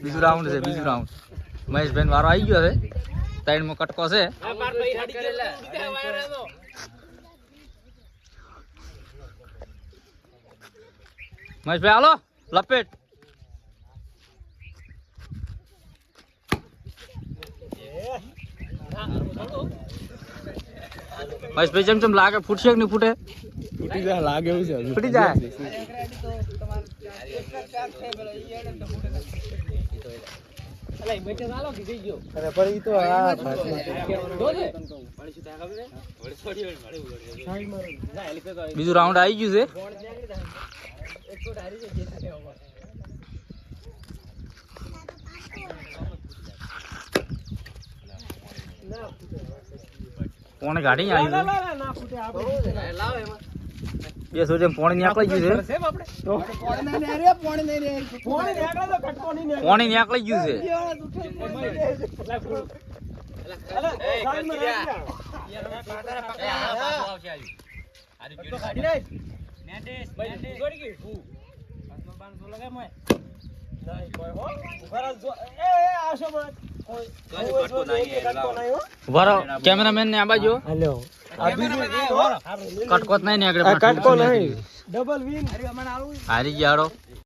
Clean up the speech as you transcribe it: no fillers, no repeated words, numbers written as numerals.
બીજું રાઉન્ડ છે, બીજું રાઉન્ડ. મહેશભાઈ વારો આવી ગયો છે. 3 માં કટકો છે. મહેશભાઈ હાલો લપેટ. મહેશભાઈ જેમ જેમ લાગે ફૂટશે કે નહીં ફૂટે? ફૂટી જાય લાગે એવું છે. ફૂટી જાય. બીજું રાઉન્ડ આવી ગયું છે. કોને ગાડી આવી બે સોજે પોણી નીકળી ગયું છે. પોણી નીકળી ગયું છે. કેમેરામેન ને આ બાજુ કટકોત નહીં નીકળે. કટકો નહીં. ડબલ વિન હારી ગયા.